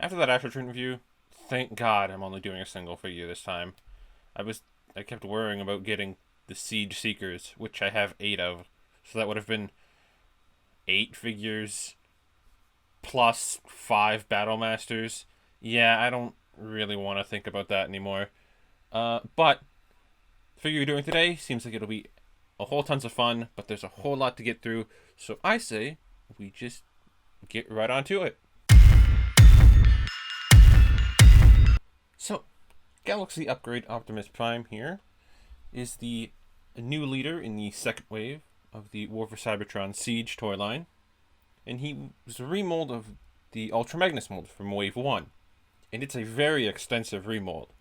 After that Aftertruth review, thank God I'm only doing a single figure this time. I kept worrying about getting the Siege Seekers, which I have 8 of. So that would have been 8 figures plus 5 Battle Masters. Yeah, I don't really want to think about that anymore. But the figure you're doing today seems like it'll be a whole tons of fun, but there's a whole lot to get through. So I say we just get right onto it. So, Galaxy Upgrade Optimus Prime here is the new leader in the second wave of the War for Cybertron Siege toy line, and he was a remold of the Ultra Magnus mold from Wave 1, and it's a very extensive remold.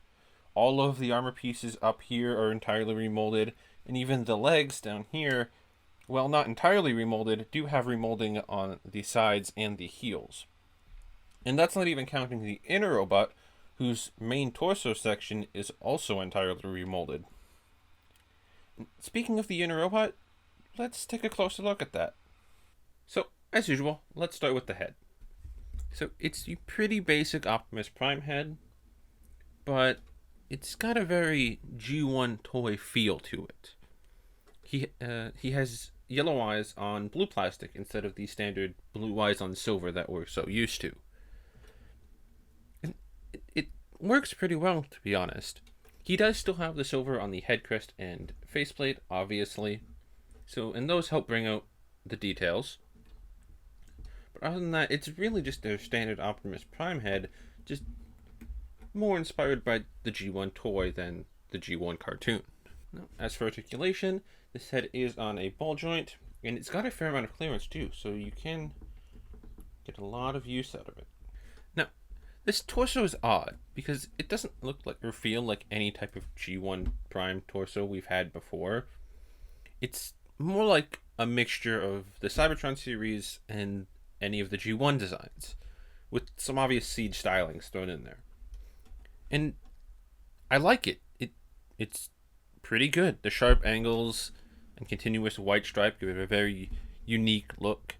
All of the armor pieces up here are entirely remolded, and even the legs down here, while not entirely remolded, do have remolding on the sides and the heels. And that's not even counting the inner robot, whose main torso section is also entirely remolded. Speaking of the inner robot, let's take a closer look at that. So, as usual, let's start with the head. So, it's a pretty basic Optimus Prime head, but it's got a very G1 toy feel to it. He has yellow eyes on blue plastic instead of the standard blue eyes on silver that we're so used to. And it works pretty well, to be honest. He does still have the silver on the head crest and faceplate, obviously. And those help bring out the details. But other than that, it's really just their standard Optimus Prime head, just more inspired by the G1 toy than the G1 cartoon. Now, as for articulation, this head is on a ball joint, and it's got a fair amount of clearance too, so you can get a lot of use out of it. Now, this torso is odd, because it doesn't look like or feel like any type of G1 Prime torso we've had before. It's more like a mixture of the Cybertron series and any of the G1 designs, with some obvious Siege stylings thrown in there. And I like it. It's pretty good. The sharp angles and continuous white stripe give it a very unique look.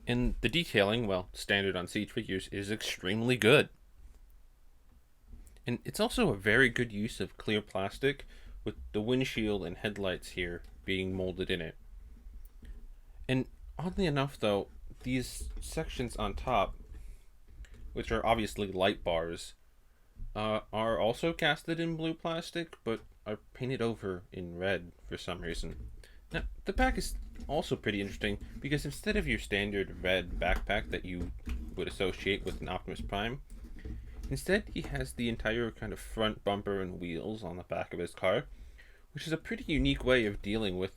And the detailing, well, standard on Siege figures, is extremely good. And it's also a very good use of clear plastic, with the windshield and headlights here being molded in it. And oddly enough, though, these sections on top, which are obviously light bars, are also casted in blue plastic, but are painted over in red for some reason. Now, the back is also pretty interesting, because instead of your standard red backpack that you would associate with an Optimus Prime, instead he has the entire kind of front bumper and wheels on the back of his car, which is a pretty unique way of dealing with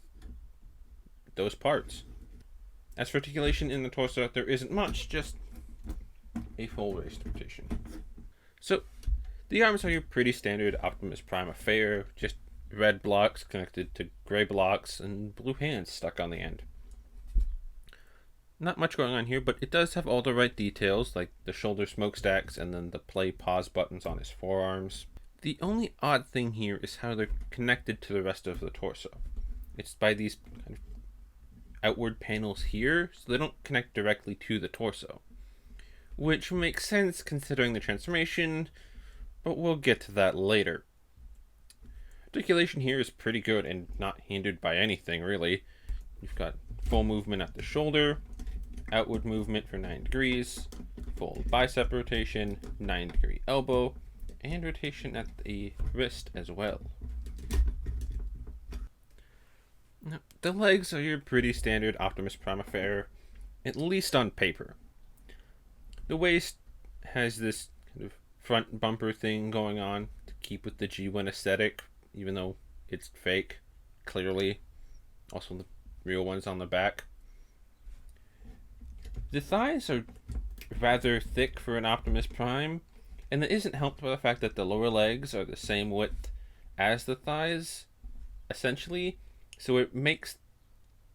those parts. As for articulation in the torso, there isn't much, just a full raised rotation. So, the arms are your pretty standard Optimus Prime affair, just red blocks connected to gray blocks and blue hands stuck on the end. Not much going on here, but it does have all the right details, like the shoulder smokestacks and then the play pause buttons on his forearms. The only odd thing here is how they're connected to the rest of the torso. It's by these kind of outward panels here, so they don't connect directly to the torso. Which makes sense considering the transformation, but we'll get to that later. Articulation here is pretty good and not hindered by anything, really. You've got full movement at the shoulder, outward movement for 9 degrees, full bicep rotation, 9-degree elbow, and rotation at the wrist as well. Now, the legs are your pretty standard Optimus Prime affair, at least on paper. The waist has this kind of front bumper thing going on to keep with the G1 aesthetic, even though it's fake, clearly. Also the real ones on the back. The thighs are rather thick for an Optimus Prime, and that isn't helped by the fact that the lower legs are the same width as the thighs, essentially, so it makes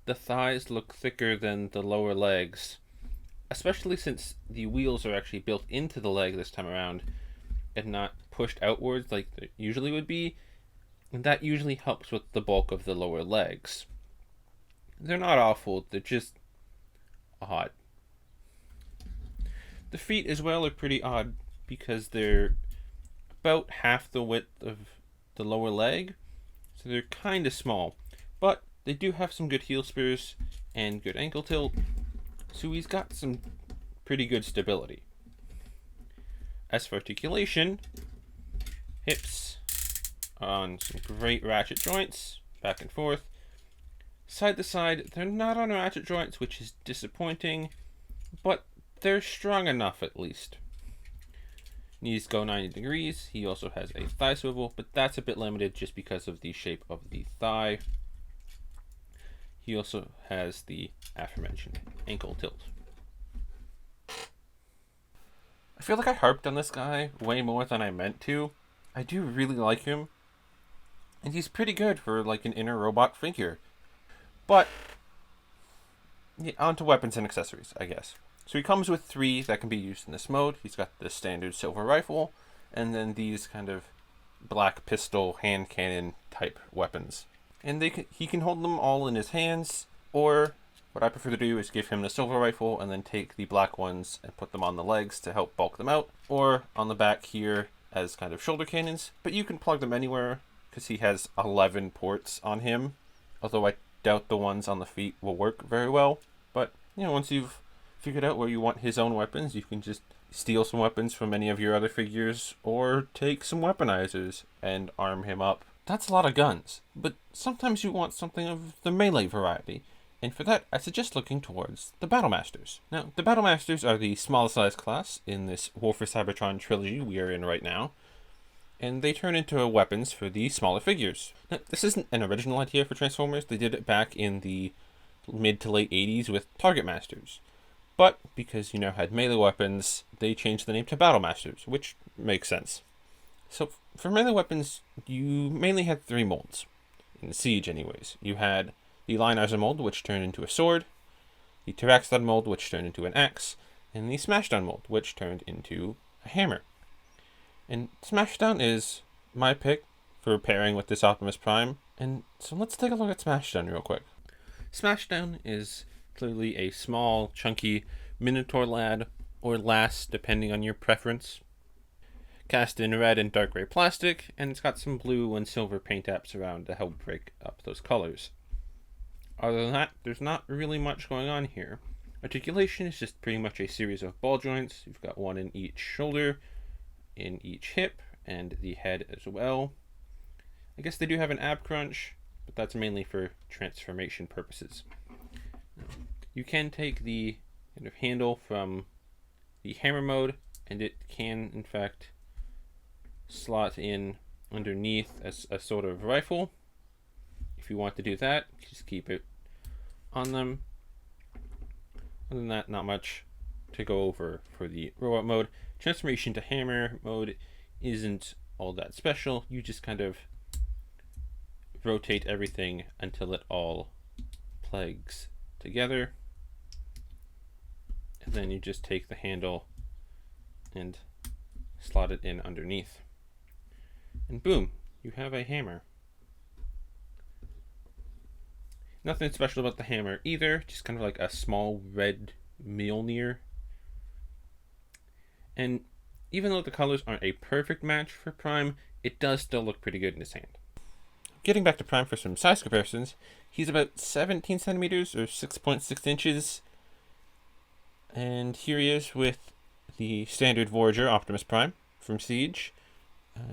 the thighs look thicker than the lower legs, especially since the wheels are actually built into the leg this time around and not pushed outwards like they usually would be, and that usually helps with the bulk of the lower legs. They're not awful, they're just odd. The feet as well are pretty odd because they're about half the width of the lower leg, so they're kind of small. But they do have some good heel spurs and good ankle tilt, so he's got some pretty good stability. As for articulation, hips on some great ratchet joints, back and forth. Side to side, they're not on ratchet joints, which is disappointing, but they're strong enough at least. Knees go 90 degrees. He also has a thigh swivel, but that's a bit limited just because of the shape of the thigh. He also has the aforementioned ankle tilt. I feel like I harped on this guy way more than I meant to. I do really like him, and he's pretty good for like an inner robot figure. But yeah, on to weapons and accessories, I guess. So he comes with 3 that can be used in this mode. He's got the standard silver rifle, and then these kind of black pistol, hand cannon type weapons. And he can hold them all in his hands, or what I prefer to do is give him the silver rifle and then take the black ones and put them on the legs to help bulk them out, or on the back here as kind of shoulder cannons. But you can plug them anywhere because he has 11 ports on him, although I doubt the ones on the feet will work very well. But once you've figured out where you want his own weapons, you can just steal some weapons from any of your other figures, or take some weaponizers and arm him up. That's a lot of guns, but sometimes you want something of the melee variety, and for that I suggest looking towards the Battle Masters. Now, the Battle Masters are the smallest size class in this War for Cybertron trilogy we are in right now, and they turn into weapons for the smaller figures. Now, this isn't an original idea for Transformers. They did it back in the mid to late 80s with Target Masters. But because you now had melee weapons, they changed the name to Battle Masters, which makes sense. So for melee weapons, you mainly had 3 molds. In Siege anyways. You had the Lionizer mold, which turned into a sword, the Taraxodon mold, which turned into an axe, and the Smashdown mold, which turned into a hammer. And Smashdown is my pick for pairing with this Optimus Prime, and so let's take a look at Smashdown real quick. Smashdown is clearly a small, chunky Minotaur lad, or lass, depending on your preference. Cast in red and dark gray plastic, and it's got some blue and silver paint apps around to help break up those colors. Other than that, there's not really much going on here. Articulation is just pretty much a series of ball joints. You've got one in each shoulder, in each hip, and the head as well. I guess they do have an ab crunch, but that's mainly for transformation purposes. You can take the kind of handle from the hammer mode, and it can, in fact, slot in underneath as a sort of rifle. If you want to do that, just keep it on them. Other than that, not much to go over for the robot mode. Transformation to hammer mode isn't all that special. You just kind of rotate everything until it all plugs together. And then you just take the handle and slot it in underneath. And boom, you have a hammer. Nothing special about the hammer either, just kind of like a small red Mjolnir. And even though the colors aren't a perfect match for Prime, it does still look pretty good in his hand. Getting back to Prime for some size comparisons, he's about 17 centimeters or 6.6 inches. And here he is with the standard Voyager Optimus Prime from Siege,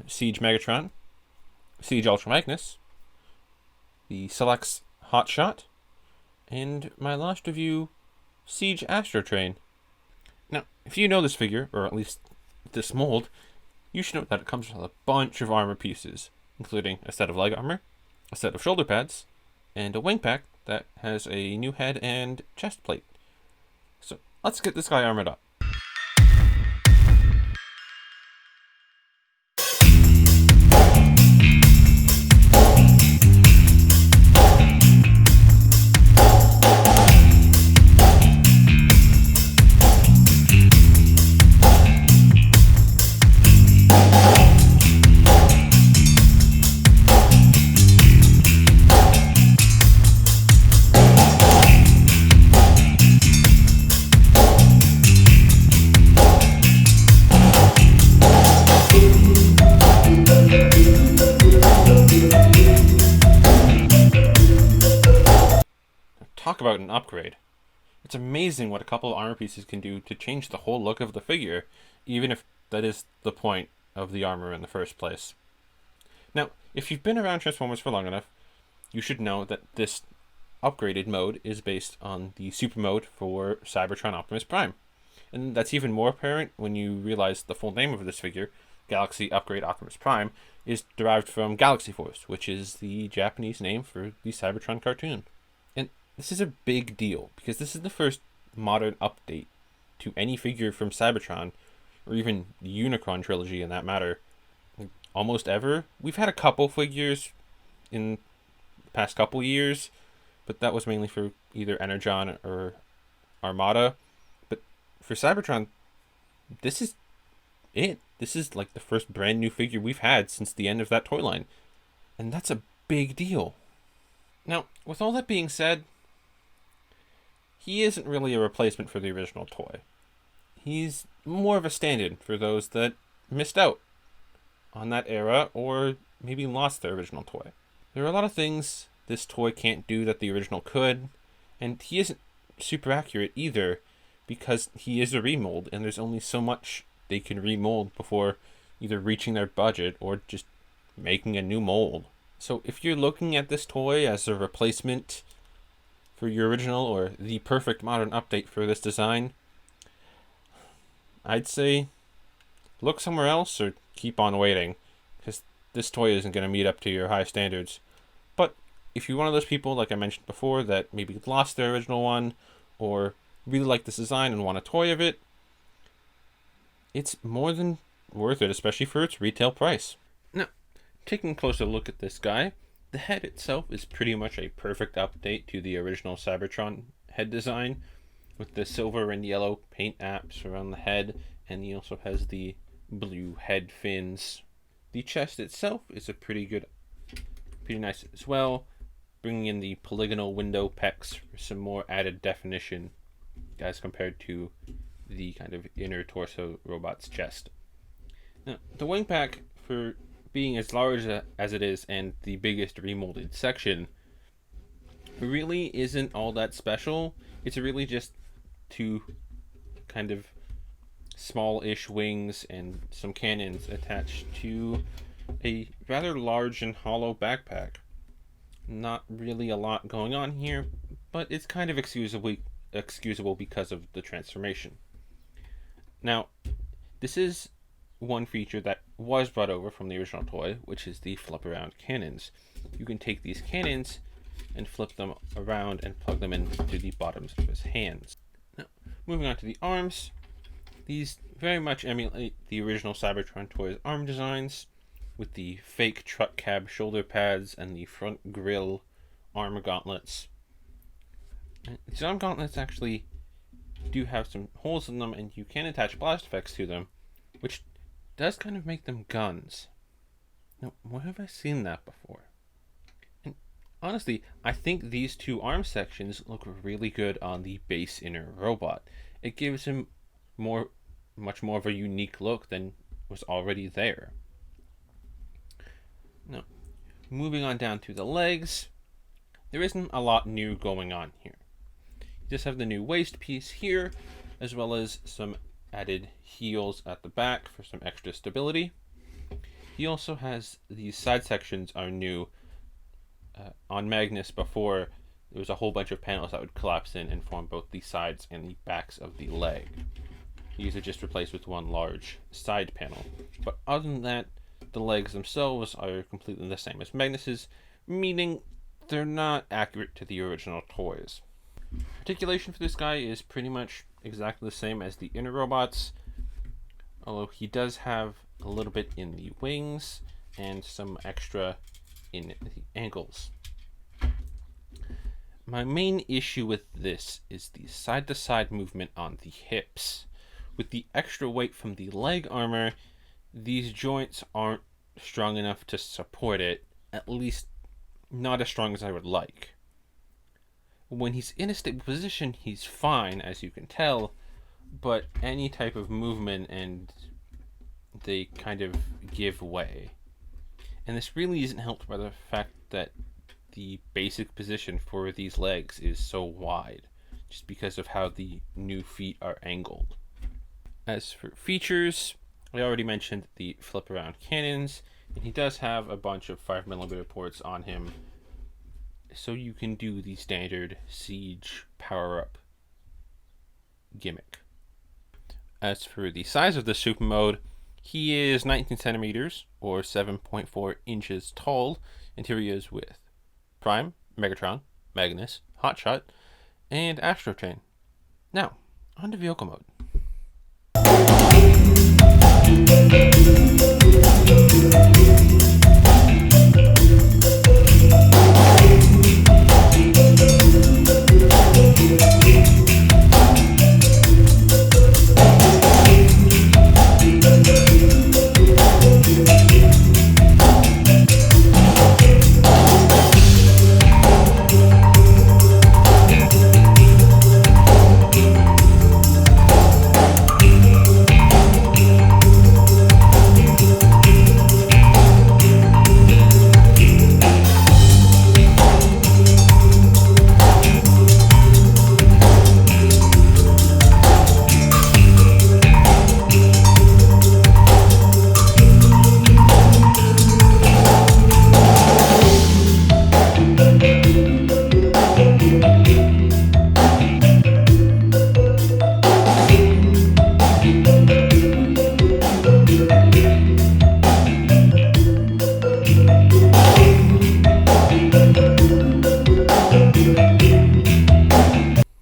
Siege Megatron, Siege Ultra Magnus, the Selects Hotshot, and my last review, Siege Astro Train. Now, if you know this figure, or at least this mold, you should know that it comes with a bunch of armor pieces, including a set of leg armor, a set of shoulder pads, and a wing pack that has a new head and chest plate. So let's get this guy armored up. about an upgrade. It's amazing what a couple of armor pieces can do to change the whole look of the figure, even if that is the point of the armor in the first place. Now, if you've been around Transformers for long enough, you should know that this upgraded mode is based on the super mode for Cybertron Optimus Prime. And that's even more apparent when you realize the full name of this figure, Galaxy Upgrade Optimus Prime, is derived from Galaxy Force, which is the Japanese name for the Cybertron cartoon. And this is a big deal, because this is the first modern update to any figure from Cybertron, or even the Unicron trilogy in that matter, almost ever. We've had a couple figures in the past couple years, but that was mainly for either Energon or Armada. But for Cybertron, this is it. This is like the first brand new figure we've had since the end of that toy line. And that's a big deal. Now, with all that being said, he isn't really a replacement for the original toy. He's more of a stand-in for those that missed out on that era or maybe lost their original toy. There are a lot of things this toy can't do that the original could, and he isn't super accurate either because he is a remold and there's only so much they can remold before either reaching their budget or just making a new mold. So if you're looking at this toy as a replacement for your original or the perfect modern update for this design, I'd say look somewhere else or keep on waiting, because this toy isn't going to meet up to your high standards. But if you're one of those people, like I mentioned before, that maybe lost their original one or really like this design and want a toy of it, it's more than worth it, especially for its retail price. Now, taking a closer look at this guy, the head itself is pretty much a perfect update to the original Cybertron head design, with the silver and yellow paint apps around the head, and he also has the blue head fins. The chest itself is a pretty nice as well, bringing in the polygonal window pecs for some more added definition as compared to the kind of inner torso robot's chest. Now, the wing pack, for being as large as it is and the biggest remolded section, really isn't all that special. It's really just two kind of small-ish wings and some cannons attached to a rather large and hollow backpack. Not really a lot going on here, but it's kind of excusable because of the transformation. Now, this is one feature that was brought over from the original toy, which is the flip-around cannons. You can take these cannons and flip them around and plug them into the bottoms of his hands. Now, moving on to the arms. These very much emulate the original Cybertron toy's arm designs, with the fake truck cab shoulder pads and the front grille arm gauntlets. These arm gauntlets actually do have some holes in them, and you can attach blast effects to them, which does kind of make them guns. Now, where have I seen that before? And honestly, I think these two arm sections look really good on the base inner robot. It gives him much more of a unique look than was already there. Now, moving on down to the legs, there isn't a lot new going on here. You just have the new waist piece here, as well as some added heels at the back for some extra stability. He also has these side sections are new. On Magnus before, there was a whole bunch of panels that would collapse in and form both the sides and the backs of the leg. These are just replaced with one large side panel. But other than that, the legs themselves are completely the same as Magnus's, meaning they're not accurate to the original toys. Articulation for this guy is pretty much exactly the same as the inner robots, although he does have a little bit in the wings and some extra in the ankles. My main issue with this is the side-to-side movement on the hips. With the extra weight from the leg armor, these joints aren't strong enough to support it, at least not as strong as I would like. When he's in a stable position, he's fine, as you can tell, but any type of movement and they kind of give way. And this really isn't helped by the fact that the basic position for these legs is so wide, just because of how the new feet are angled. As for features, I already mentioned the flip around cannons, and he does have a bunch of 5mm ports on him, so you can do the standard siege power-up gimmick. As for the size of the super mode, he is 19 centimeters or 7.4 inches tall, and here he is with Prime, Megatron, Magnus, Hotshot, and Astro Chain. Now, on to vehicle mode.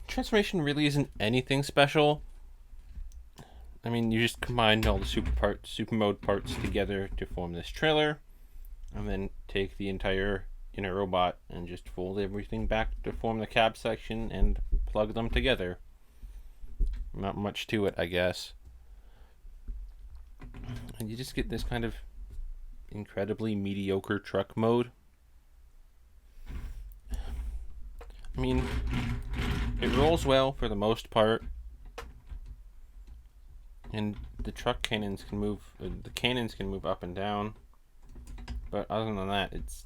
Transformation really isn't anything special. I mean, you just combine all the super mode parts together to form this trailer, and then take the entire inner robot and just fold everything back to form the cab section and plug them together. Not much to it, I guess. And you just get this kind of incredibly mediocre truck mode. I mean, it rolls well for the most part, and the cannons can move up and down, but other than that, it's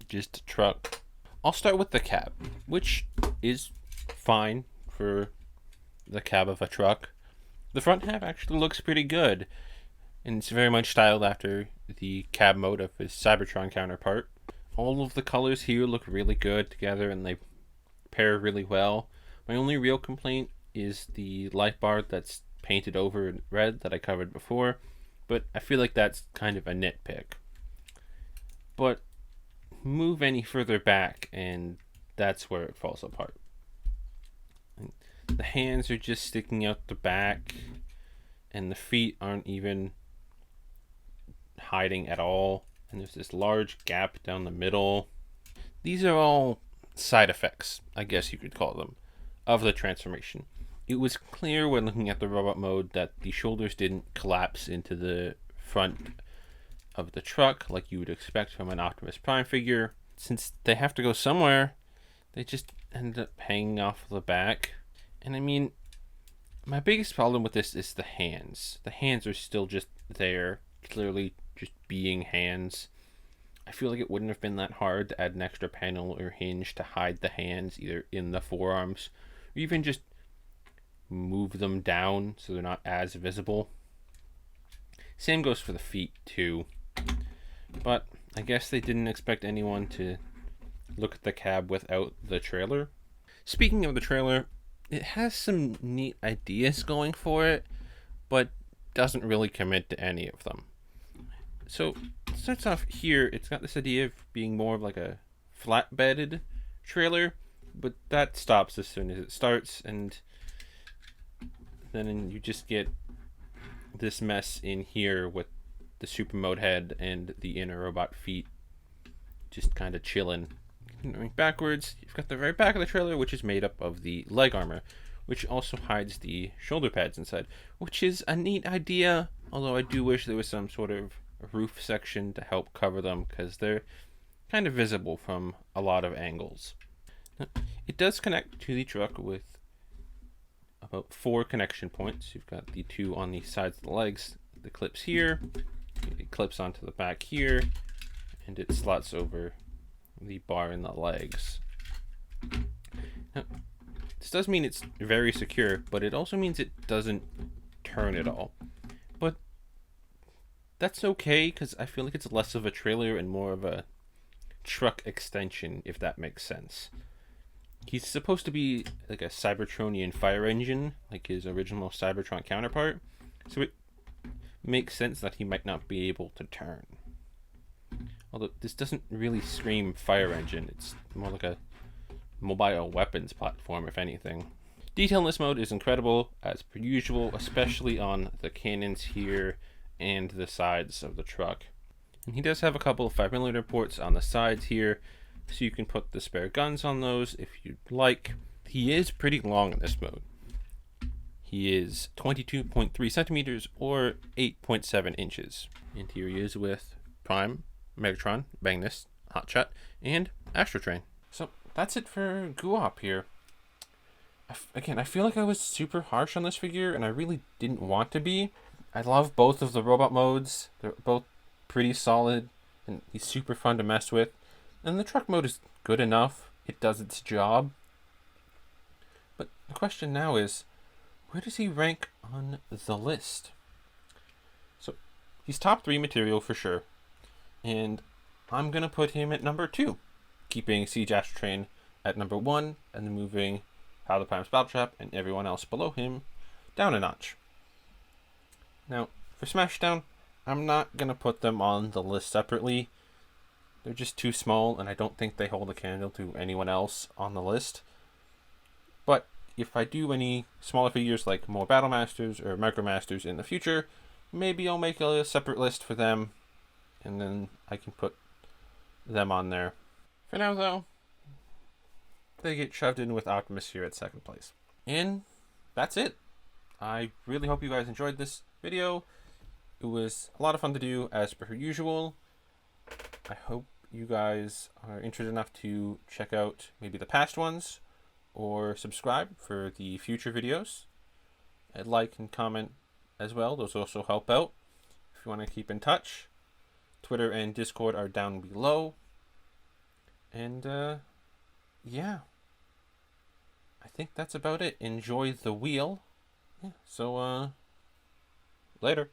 just a truck. I'll start with the cab, which is fine for the cab of a truck. The front half actually looks pretty good, and it's very much styled after the cab mode of his Cybertron counterpart. All of the colors here look really good together, and they pair really well. My only real complaint is the light bar that's painted over in red that I covered before, but I feel like that's kind of a nitpick. But move any further back and that's where it falls apart. The hands are just sticking out the back, and the feet aren't even hiding at all, and there's this large gap down the middle. These are all side effects, I guess you could call them, of the transformation. It was clear when looking at the robot mode that the shoulders didn't collapse into the front of the truck like you would expect from an Optimus Prime figure. Since they have to go somewhere, they just end up hanging off the back. And I mean, my biggest problem with this is the hands. The hands are still just there, clearly just being hands. I feel like it wouldn't have been that hard to add an extra panel or hinge to hide the hands, either in the forearms, or even just move them down so they're not as visible. Same goes for the feet too. But I guess they didn't expect anyone to look at the cab without the trailer. Speaking of the trailer, it has some neat ideas going for it, but doesn't really commit to any of them. So it starts off here. It's got this idea of being more of like a flatbedded trailer, but that stops as soon as it starts, and then you just get this mess in here with the super mode head and the inner robot feet just kind of chilling. Going backwards, you've got the very back of the trailer, which is made up of the leg armor, which also hides the shoulder pads inside, which is a neat idea, although I do wish there was some sort of roof section to help cover them, because they're kind of visible from a lot of angles. It does connect to the truck with about 4 connection points. You've got the 2 on the sides of the legs, the clips here, it clips onto the back here, and it slots over the bar and the legs. Now, this does mean it's very secure, but it also means it doesn't turn at all. But that's okay, because I feel like it's less of a trailer and more of a truck extension, if that makes sense. He's supposed to be like a Cybertronian fire engine, like his original Cybertron counterpart, so it makes sense that he might not be able to turn. Although this doesn't really scream fire engine, it's more like a mobile weapons platform, if anything. Detail in this mode is incredible, as per usual, especially on the cannons here and the sides of the truck. And he does have a couple of 5mm ports on the sides here, so you can put the spare guns on those if you'd like. He is pretty long in this mode. He is 22.3 centimeters or 8.7 inches. And here he is with Prime, Megatron, Magnus, Hotshot, and Astrotrain. So that's it for Guop here. Again, I feel like I was super harsh on this figure, and I really didn't want to be. I love both of the robot modes. They're both pretty solid, and he's super fun to mess with. And the truck mode is good enough. It does its job. But the question now is, where does he rank on the list? So, he's top 3 material for sure. And I'm going to put him at number 2. Keeping Siege Astrotrain at number 1, and then moving Power the Prime's Battle Trap and everyone else below him down a notch. Now, for Smashdown, I'm not going to put them on the list separately. They're just too small, and I don't think they hold a candle to anyone else on the list. But if I do any smaller figures like more Battle Masters or Micro Masters in the future, maybe I'll make a separate list for them, and then I can put them on there. For now, though, they get shoved in with Optimus here at 2nd place. And that's it. I really hope you guys enjoyed this video. It was a lot of fun to do, as per usual. I hope you guys are interested enough to check out maybe the past ones, or subscribe for the future videos. And like and comment as well. Those also help out. If you want to keep in touch, Twitter and Discord are down below. And yeah, I think that's about it. Enjoy the wheel. Yeah, so later.